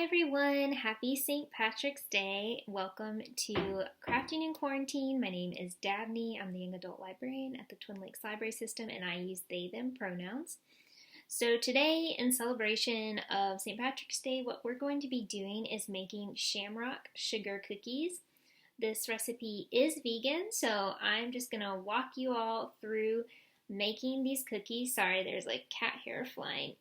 everyone, happy St. Patrick's Day. Welcome to Crafting in Quarantine. My name is Dabney. I'm the young adult librarian at the Twin Lakes Library System and I use they, them pronouns. So today, in celebration of St. Patrick's Day, what we're going to be doing is making shamrock sugar cookies. This recipe is vegan, so I'm just going to walk you all through making these cookies. Sorry, there's like cat hair flying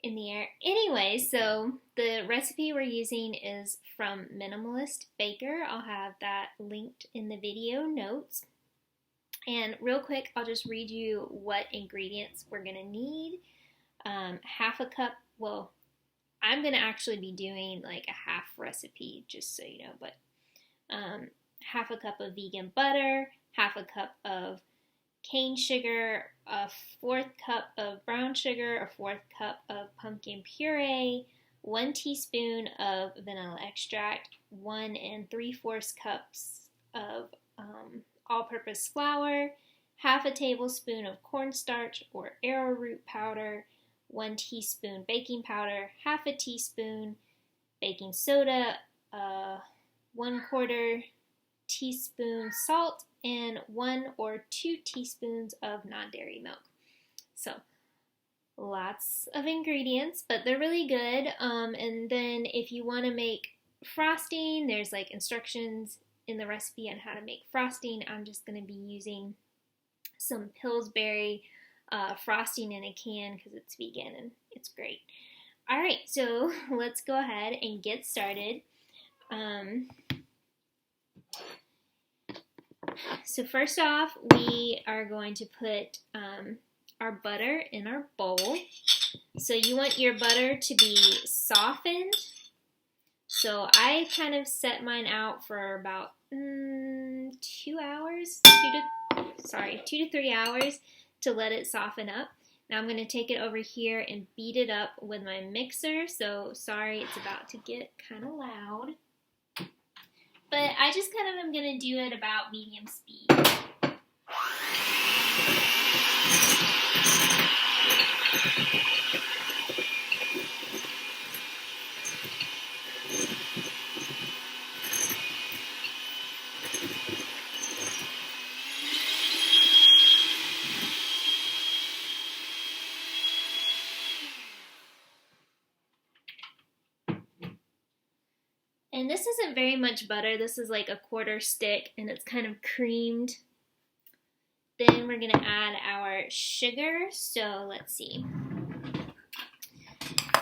in the air. Anyway, so the recipe we're using is from Minimalist Baker. I'll have that linked in the video notes. And real quick, I'll just read you what ingredients we're going to need. Half a cup, well, I'm going to actually be doing like a half recipe, just so you know, but half a cup of vegan butter, half a cup of cane sugar, a fourth cup of brown sugar, a fourth cup of pumpkin puree, 1 teaspoon of vanilla extract, 1 3/4 cups of all-purpose flour, half a tablespoon of cornstarch or arrowroot powder, 1 teaspoon baking powder, half a teaspoon baking soda, 1/4 teaspoon salt, and 1 or 2 teaspoons of non-dairy milk. So lots of ingredients, but they're really good. And then if you want to make frosting, there's like instructions in the recipe on how to make frosting. I'm just going to be using some Pillsbury frosting in a can because it's vegan and it's great. All right, so let's go ahead and get started. So first off, we are going to put our butter in our bowl. So you want your butter to be softened. So I kind of set mine out for about 2 hours, 2 to 3 hours to let it soften up. Now I'm going to take it over here and beat it up with my mixer. So sorry, it's about to get kind of loud. But I just kind of am going to do it about medium speed. And this isn't very much butter. This is like a 1/4 stick and it's kind of creamed. Then we're going to add our sugar. So let's see.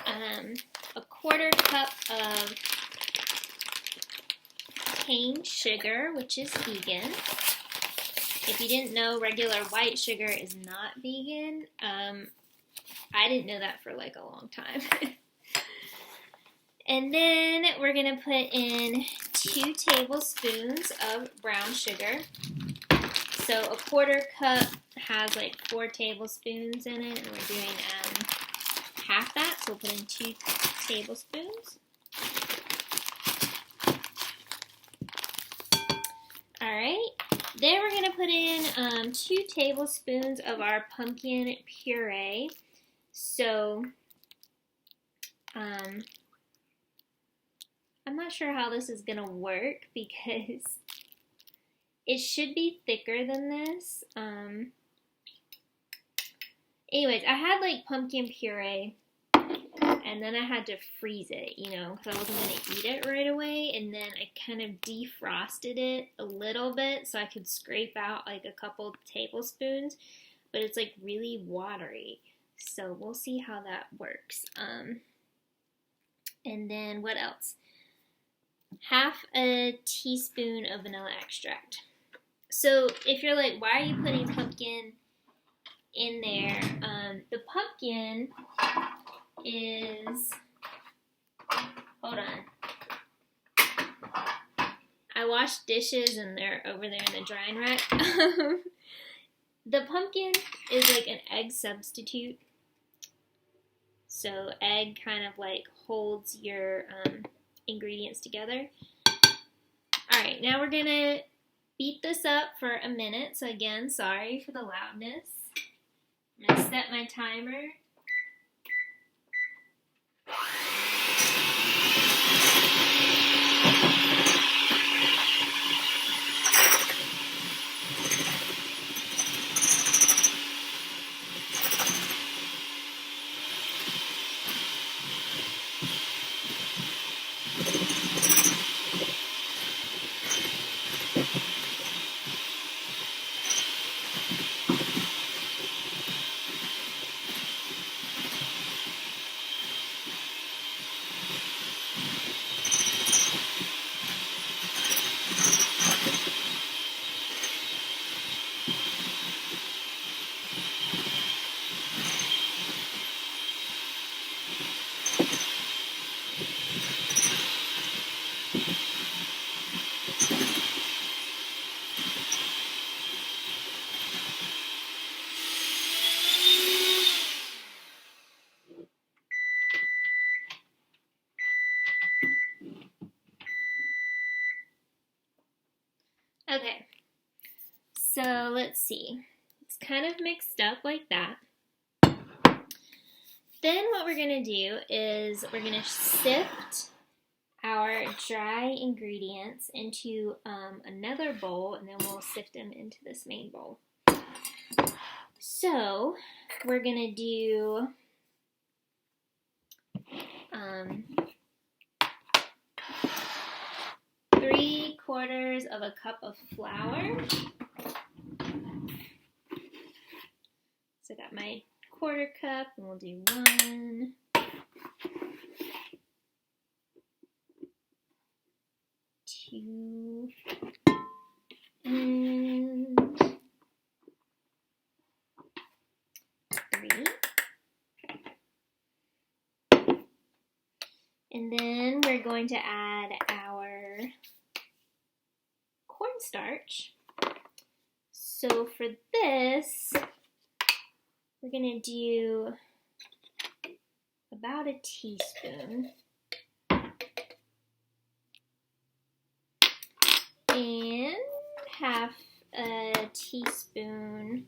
1/4 cup of cane sugar, which is vegan. If you didn't know, regular white sugar is not vegan. I didn't know that for like a long time. And then we're going to put in 2 tablespoons of brown sugar. So a 1/4 cup has like 4 tablespoons in it, and we're doing half that, so we'll put in 2 tablespoons. Alright, then we're going to put in 2 tablespoons of our pumpkin puree. So, I'm not sure how this is going to work because it should be thicker than this. Anyways, I had like pumpkin puree and then I had to freeze it, you know, because I wasn't going to eat it right away. And then I kind of defrosted it a little bit so I could scrape out like a couple tablespoons. But it's like really watery. So we'll see how that works. And then what else? Half a teaspoon of vanilla extract. So if you're like, why are you putting pumpkin in there? The pumpkin is, hold on. I washed dishes and they're over there in the drying rack. The pumpkin is like an egg substitute. So egg kind of like holds your ingredients together. Alright, now we're going to beat this up for a minute. So again, sorry for the loudness. I'm going to set my timer. Okay, so let's see. It's kind of mixed up like that. Then what we're going to do is we're going to sift our dry ingredients into another bowl, and then we'll sift them into this main bowl. So we're going to do 3/4 of a cup of flour. So I got my 1/4 cup, and we'll do 1, 2, and 3. And then we're going to add our cornstarch. So for this, we're going to do about a teaspoon. And half a teaspoon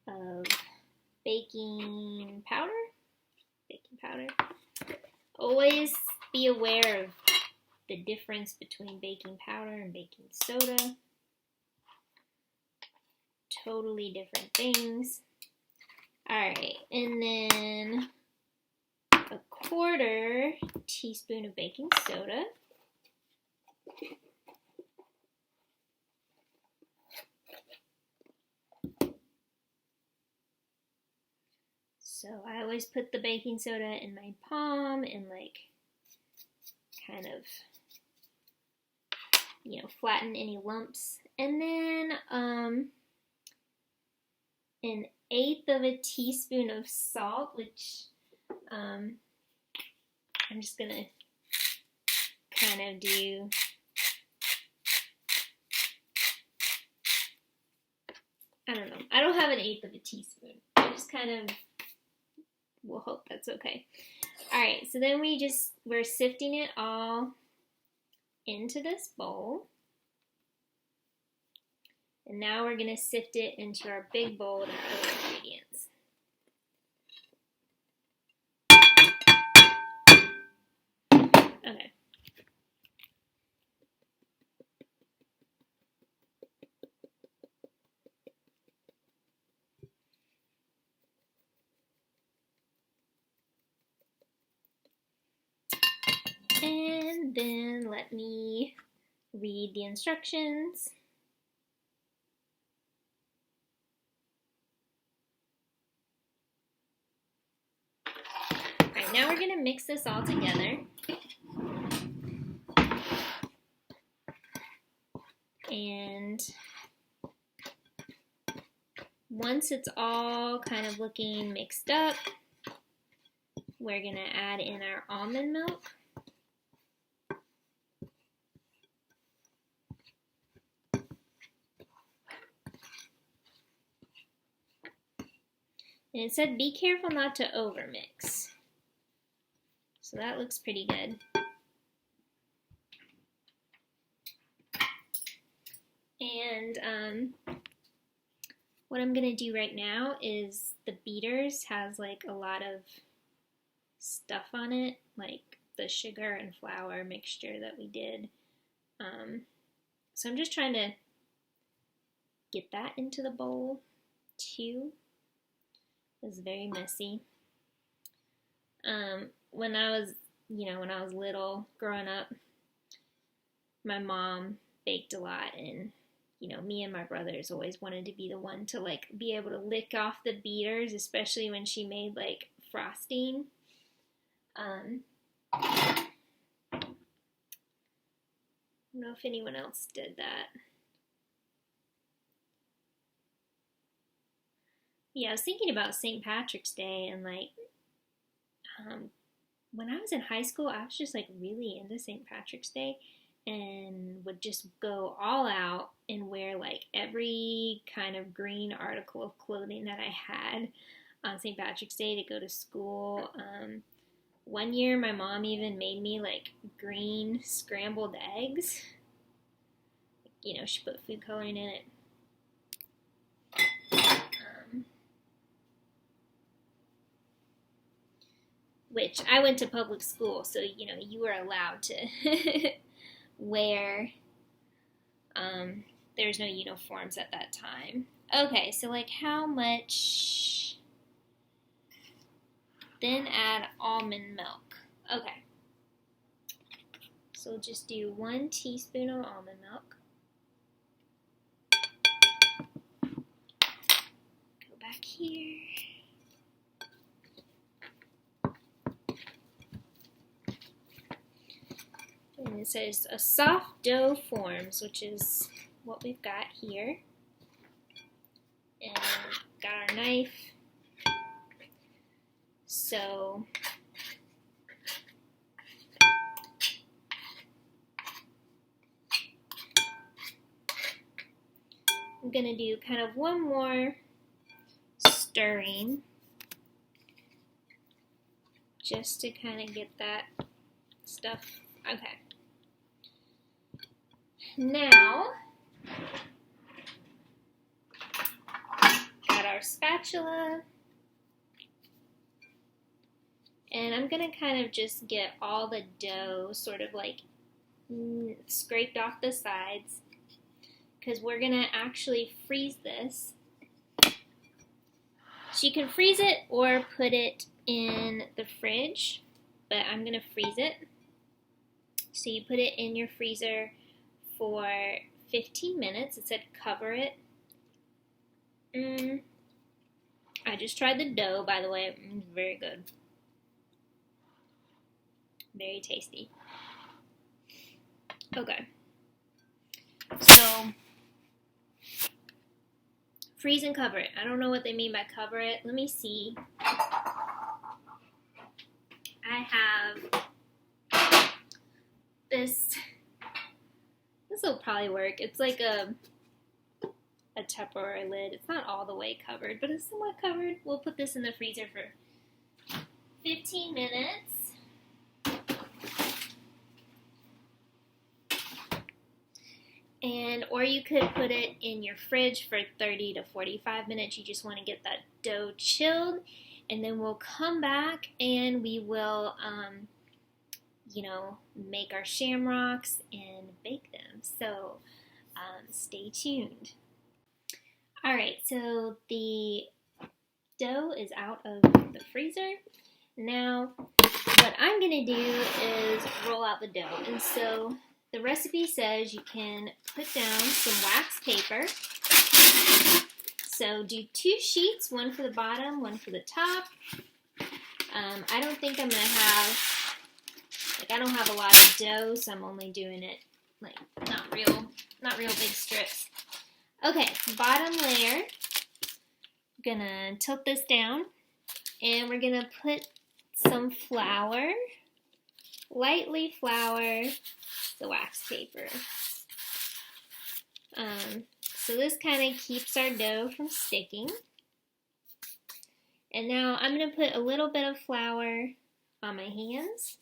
of baking powder. Always be aware of the difference between baking powder and baking soda. Totally different things. Alright, and then a 1/4 teaspoon of baking soda. So I always put the baking soda in my palm and like kind of, flatten any lumps. And then an 1/8 of a teaspoon of salt, which I'm just gonna kind of do I don't know. I don't have an 1/8 of a teaspoon. I just kind of we'll hope that's okay. Alright, so then we're sifting it all into this bowl. And now we're going to sift it into our big bowl with our other ingredients. Okay. And then let me read the instructions. Alright, now we're going to mix this all together. And once it's all kind of looking mixed up, we're going to add in our almond milk. And it said be careful not to overmix. So that looks pretty good. And what I'm going to do right now is the beaters has like a lot of stuff on it, like the sugar and flour mixture that we did. So I'm just trying to get that into the bowl too. It was very messy. When I was little, growing up, my mom baked a lot, and me and my brothers always wanted to be the one to like be able to lick off the beaters, especially when she made like frosting. I don't know if anyone else did that. Yeah, I was thinking about St. Patrick's Day, and like when I was in high school, I was just like really into St. Patrick's Day and would just go all out and wear like every kind of green article of clothing that I had on St. Patrick's Day to go to school. One year my mom even made me like green scrambled eggs. you know, she put food coloring in it. Which I went to public school, so you know, you were allowed to wear, there's no uniforms at that time. Okay, so like how much? Then add almond milk. Okay. So we'll just do 1 teaspoon of almond milk. Go back here. And it says a soft dough forms, which is what we've got here. And got our knife. So I'm going to do kind of one more stirring just to kind of get that stuff. Okay. Now, got our spatula. And I'm going to kind of just get all the dough sort of like scraped off the sides, because we're going to actually freeze this. So you can freeze it or put it in the fridge, but I'm going to freeze it. So you put it in your freezer for 15 minutes. It said cover it. I just tried the dough, by the way. It's very good. Very tasty. Okay. So, freeze and cover it. I don't know what they mean by cover it. Let me see. I have this. This will probably work. It's like a Tupperware lid. It's not all the way covered, but it's somewhat covered. We'll put this in the freezer for 15 minutes. Or you could put it in your fridge for 30 to 45 minutes. You just want to get that dough chilled, and then we'll come back and we will, you know, make our shamrocks and bake them. So stay tuned. All right, so the dough is out of the freezer. Now, what I'm going to do is roll out the dough. And so the recipe says you can put down some wax paper. So do 2 sheets, one for the bottom, one for the top. I don't think I'm going to have, like, I don't have a lot of dough, so I'm only doing it, like, not real big strips. Okay, bottom layer, I'm going to tilt this down, and we're going to put some flour, lightly flour the wax paper. So this kind of keeps our dough from sticking. And now I'm going to put a little bit of flour on my hands.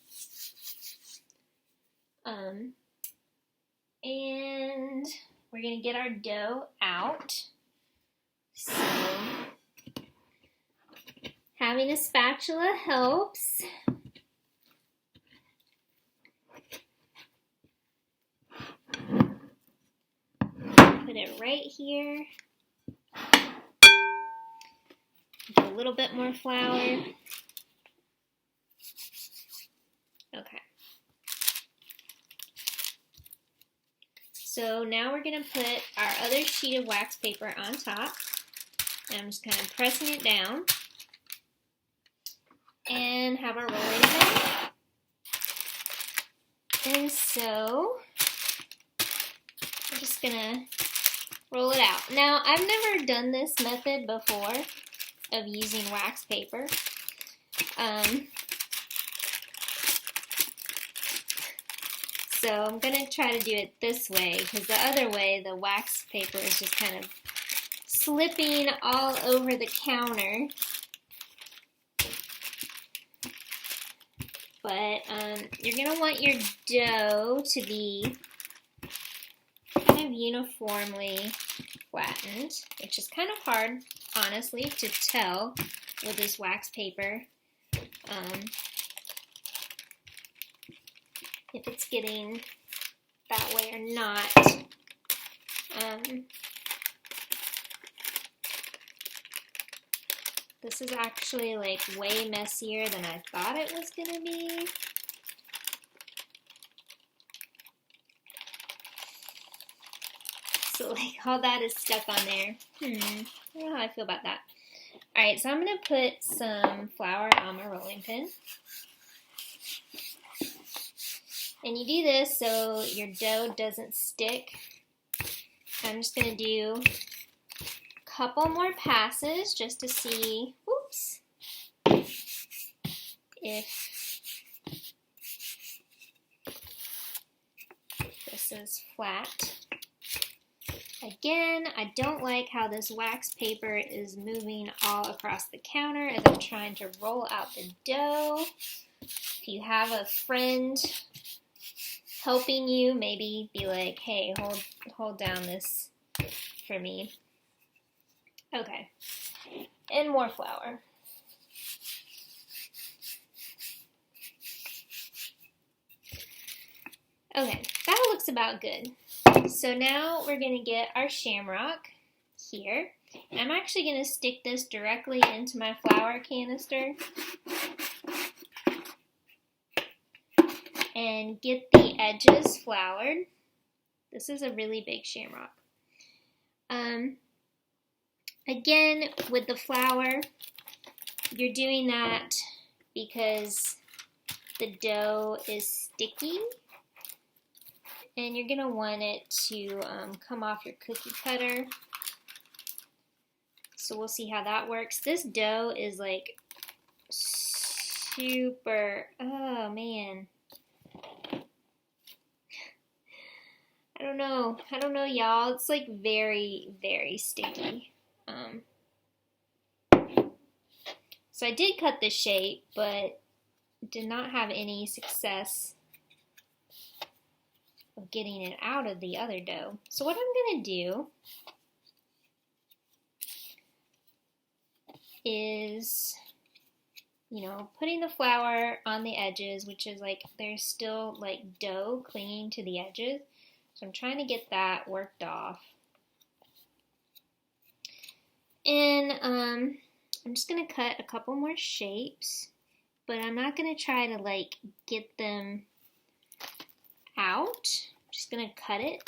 And we're going to get our dough out. So having a spatula helps. Put it right here. Get a little bit more flour. Okay. So now we're going to put our other sheet of wax paper on top. And I'm just kind of pressing it down. And have our rolling pin. And so I'm just going to roll it out. Now, I've never done this method before of using wax paper. So I'm going to try to do it this way, because the other way, the wax paper is just kind of slipping all over the counter. But you're going to want your dough to be kind of uniformly flattened, which is kind of hard, honestly, to tell with this wax paper if it's getting that way or not. This is actually like way messier than I thought it was gonna be. So like all that is stuck on there. I don't know how I feel about that. Alright, so I'm gonna put some flour on my rolling pin. And you do this so your dough doesn't stick. I'm just gonna do couple more passes just to see, if this is flat. Again, I don't like how this wax paper is moving all across the counter as I'm trying to roll out the dough. If you have a friend helping you, maybe be like, hey, hold down this for me. Okay, and more flour. Okay, that looks about good. So now we're going to get our shamrock here. And I'm actually going to stick this directly into my flour canister and get the edges floured. This is a really big shamrock. Again, with the flour, you're doing that because the dough is sticky and you're going to want it to come off your cookie cutter. So we'll see how that works. This dough is like super, oh man. I don't know y'all. It's like very, very sticky. So I did cut the shape, but did not have any success of getting it out of the other dough. So what I'm going to do is, putting the flour on the edges, which is like, there's still like dough clinging to the edges. So I'm trying to get that worked off. And I'm just going to cut a couple more shapes, but I'm not going to try to like get them out. I'm just going to cut it.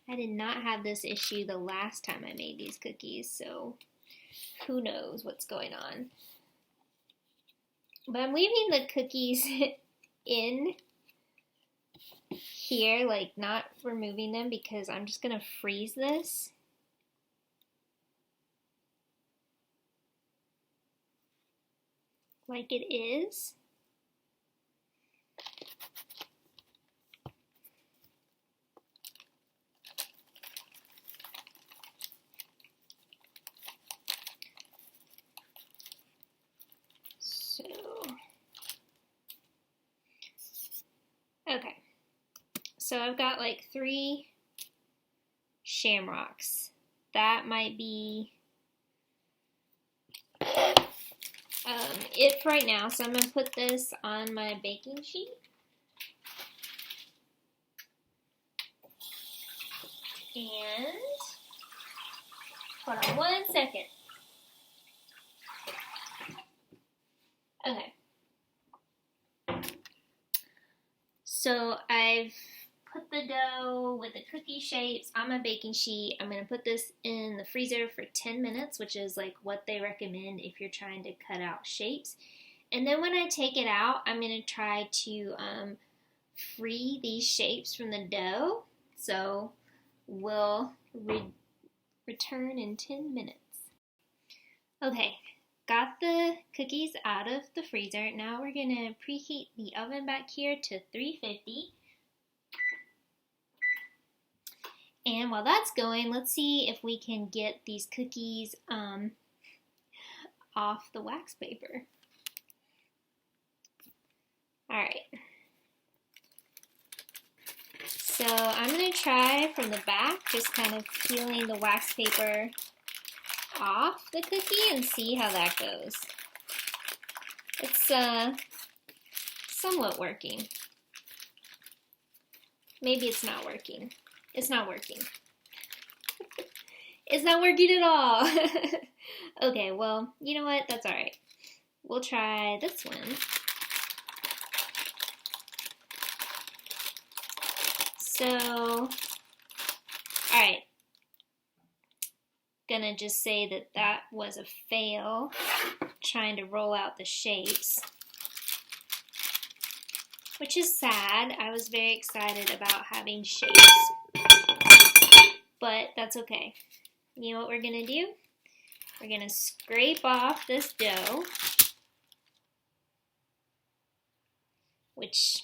I did not have this issue the last time I made these cookies, so who knows what's going on. But I'm leaving the cookies in here, like not removing them, because I'm just going to freeze this. Like it is. Okay, so I've got like 3 shamrocks. That might be it for right now. So I'm going to put this on my baking sheet. And hold on 1 second. Okay. So I've put the dough with the cookie shapes on my baking sheet. I'm going to put this in the freezer for 10 minutes, which is like what they recommend if you're trying to cut out shapes. And then when I take it out, I'm going to try to free these shapes from the dough. So we'll return in 10 minutes. Okay. Got the cookies out of the freezer. Now we're going to preheat the oven back here to 350. And while that's going, let's see if we can get these cookies off the wax paper. All right. So I'm going to try from the back, just kind of peeling the wax paper off the cookie and see how that goes. It's somewhat working. Maybe it's not working. It's not working. It's not working at all. Okay, well, you know what? That's all right. We'll try this one. So, all right. Gonna just say that that was a fail, trying to roll out the shapes, which is sad. I was very excited about having shapes, but that's okay. You know what we're gonna do? We're gonna scrape off this dough, which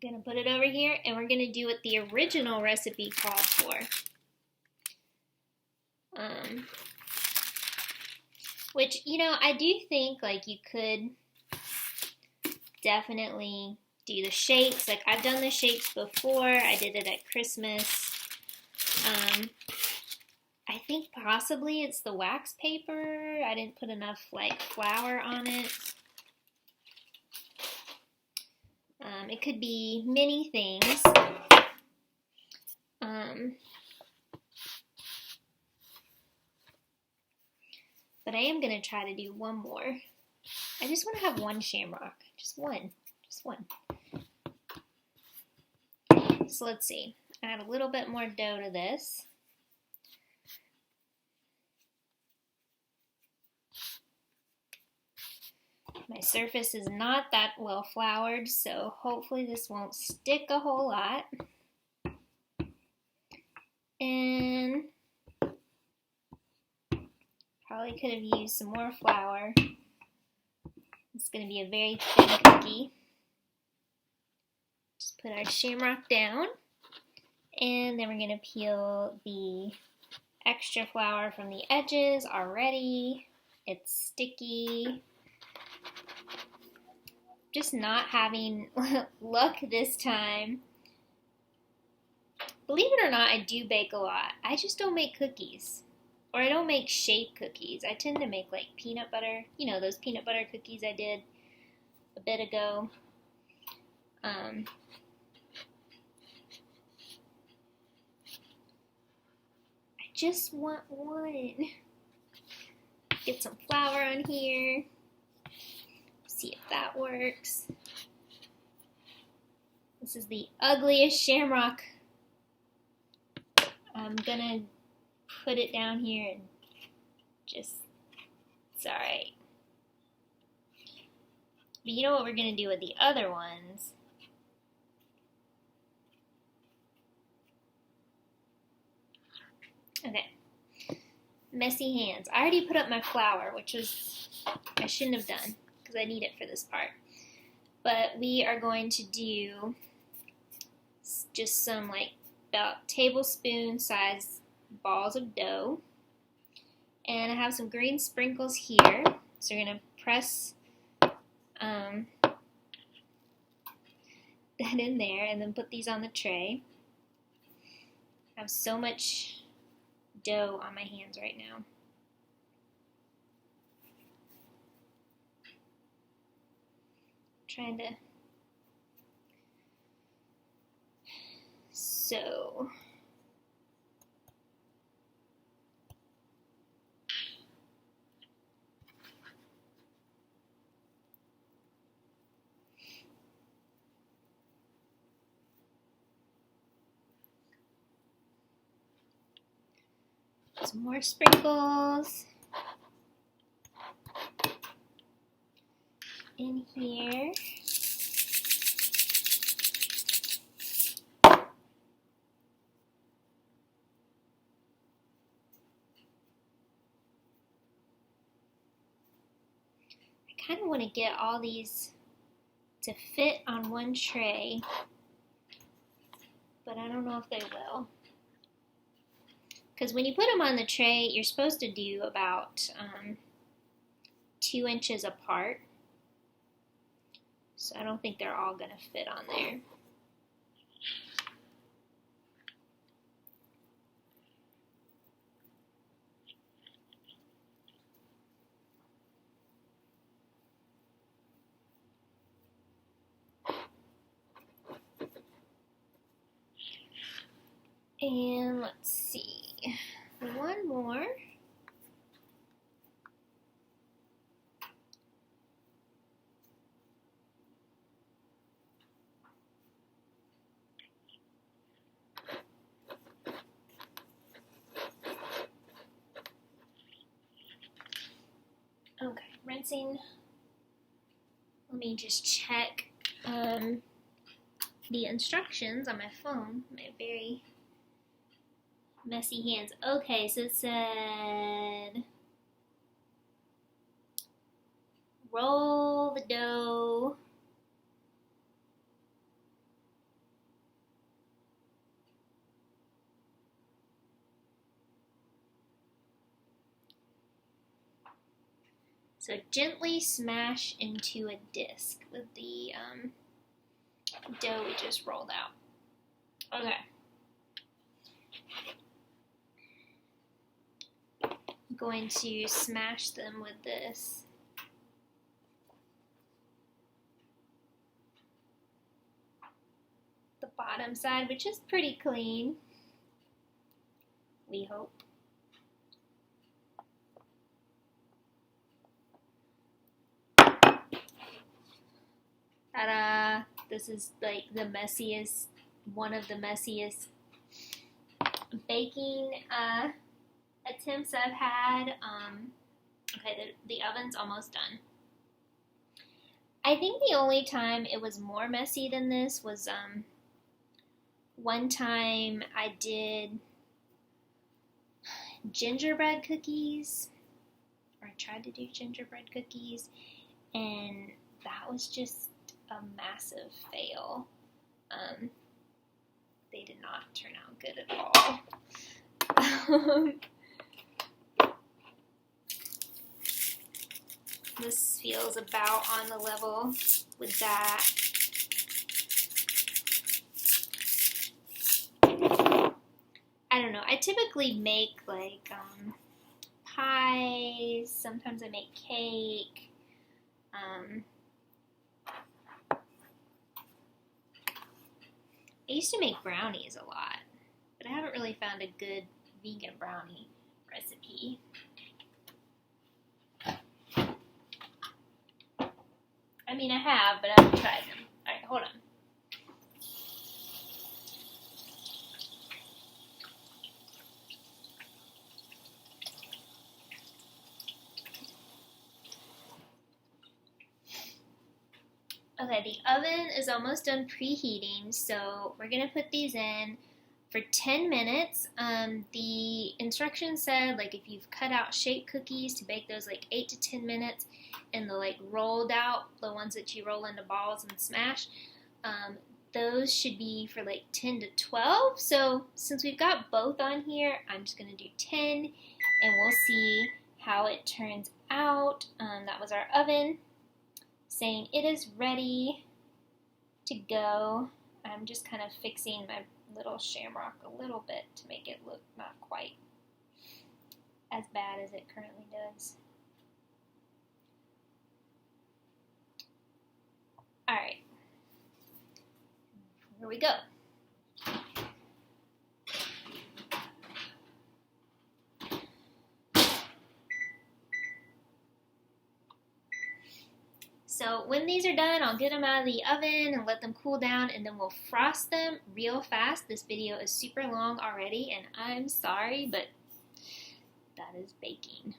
I'm gonna put it over here, and we're gonna do what the original recipe called for. Which, you know, I do think like you could definitely do the shapes. Like I've done the shapes before. I did it at Christmas. I think possibly it's the wax paper. I didn't put enough like flour on it. It could be many things. But I am going to try to do one more. I just want to have one shamrock. Just one. Just one. So let's see. Add a little bit more dough to this. My surface is not that well floured, so hopefully this won't stick a whole lot. And probably could have used some more flour. It's going to be a very thin cookie. Just put our shamrock down, and then we're going to peel the extra flour from the edges already. It's sticky. Just not having luck this time. Believe it or not, I do bake a lot. I just don't make cookies. Or I don't make shape cookies. I tend to make like peanut butter. You know, those peanut butter cookies I did a bit ago. I just want one. Get some flour on here. See if that works. This is the ugliest shamrock. I'm gonna put it down here and just, it's alright. But you know what we're gonna do with the other ones? Okay. Messy hands. I already put up my flour, which was, I shouldn't have done, because I need it for this part. But we are going to do just some like about tablespoon size balls of dough. And I have some green sprinkles here. So we're going to press that in there and then put these on the tray. I have so much dough on my hands right now. Trying to, so some more sprinkles in here. I kind of want to get all these to fit on one tray but I don't know if they will. Because when you put them on the tray, you're supposed to do about 2 inches apart. So I don't think they're all going to fit on there. And let's see, one more. Okay, rinsing. Let me just check the instructions on my phone. My very messy hands. Okay, so it said roll the dough. So gently smash into a disc with the dough we just rolled out. Okay. I'm going to smash them with this. The bottom side, which is pretty clean. We hope. Ta-da! This is like the messiest, one of the messiest baking attempts I've had. Okay, the oven's almost done. I think the only time it was more messy than this was one time I did gingerbread cookies, or I tried to do gingerbread cookies, and that was just a massive fail. They did not turn out good at all. This feels about on the level with that. I don't know. I typically make like pies. Sometimes I make cake. I used to make brownies a lot, but I haven't really found a good vegan brownie recipe. I mean, I have, but I haven't tried them. Alright, hold on. Okay, the oven is almost done preheating, so we're going to put these in for 10 minutes. The instructions said, like, if you've cut out shaped cookies, to bake those like 8 to 10 minutes, and the like rolled out, the ones that you roll into balls and smash, those should be for like 10 to 12. So since we've got both on here, I'm just going to do 10, and we'll see how it turns out. That was our oven saying it is ready to go. I'm just kind of fixing my little shamrock a little bit to make it look not quite as bad as it currently does. Alright, here we go. So when these are done, I'll get them out of the oven and let them cool down, and then we'll frost them real fast. This video is super long already, and I'm sorry, but that is baking.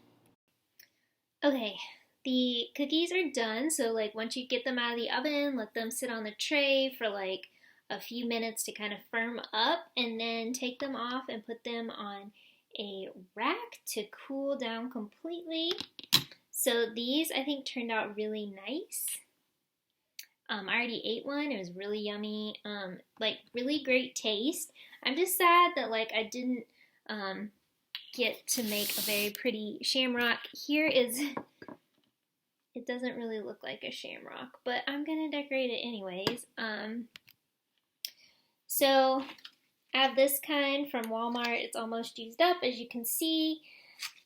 Okay, the cookies are done, so like once you get them out of the oven, let them sit on the tray for like a few minutes to kind of firm up, and then take them off and put them on a rack to cool down completely. So these, I think, turned out really nice. I already ate one. It was really yummy. Like really great taste. I'm just sad that like I didn't get to make a very pretty shamrock. Here is, it doesn't really look like a shamrock, but I'm gonna decorate it anyways. So I have this kind from Walmart. It's almost used up, as you can see,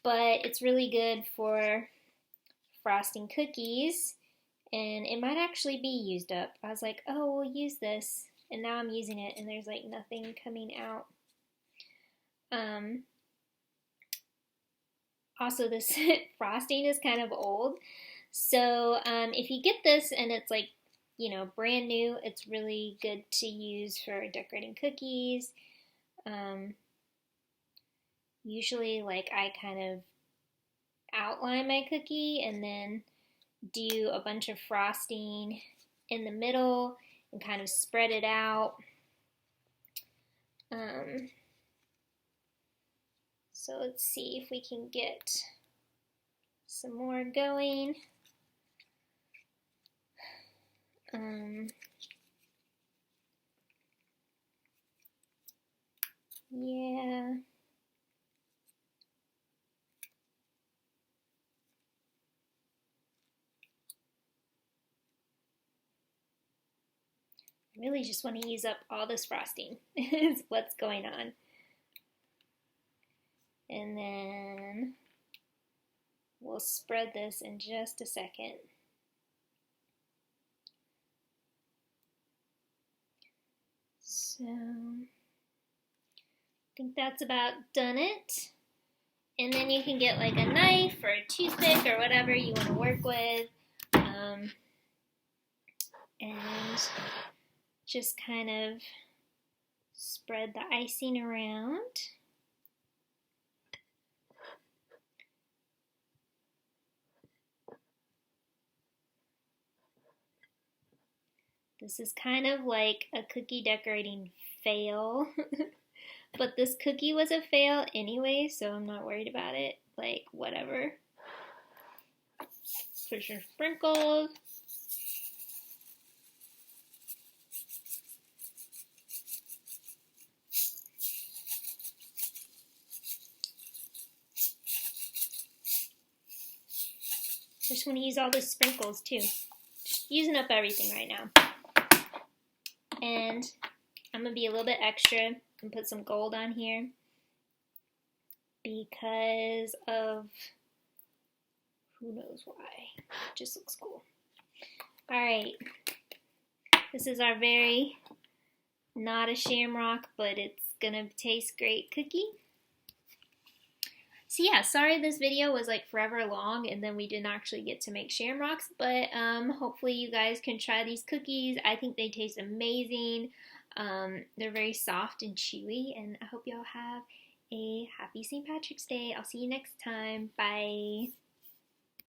but it's really good for frosting cookies, and it might actually be used up. I was like, oh, we'll use this, and now I'm using it, and there's like nothing coming out. Also, this frosting is kind of old, so if you get this and it's like, you know, brand new, it's really good to use for decorating cookies. Usually, like, I kind of outline my cookie and then do a bunch of frosting in the middle and kind of spread it out. So let's see if we can get some more going. Yeah. I really just want to use up all this frosting is what's going on. And then we'll spread this in just a second. So I think that's about done it. And then you can get like a knife or a toothpick or whatever you want to work with. And just kind of spread the icing around. This is kind of like a cookie decorating fail, but this cookie was a fail anyway, so I'm not worried about it. Like, whatever. Put some sprinkles. I just want to use all the sprinkles too. Just using up everything right now. And I'm going to be a little bit extra and put some gold on here because of who knows why. It just looks cool. Alright. This is our very not a shamrock, but it's going to taste great cookie. So yeah, sorry this video was like forever long and then we didn't actually get to make shamrocks, but hopefully you guys can try these cookies. I think they taste amazing. They're very soft and chewy, and I hope y'all have a happy St. Patrick's Day. I'll see you next time. Bye.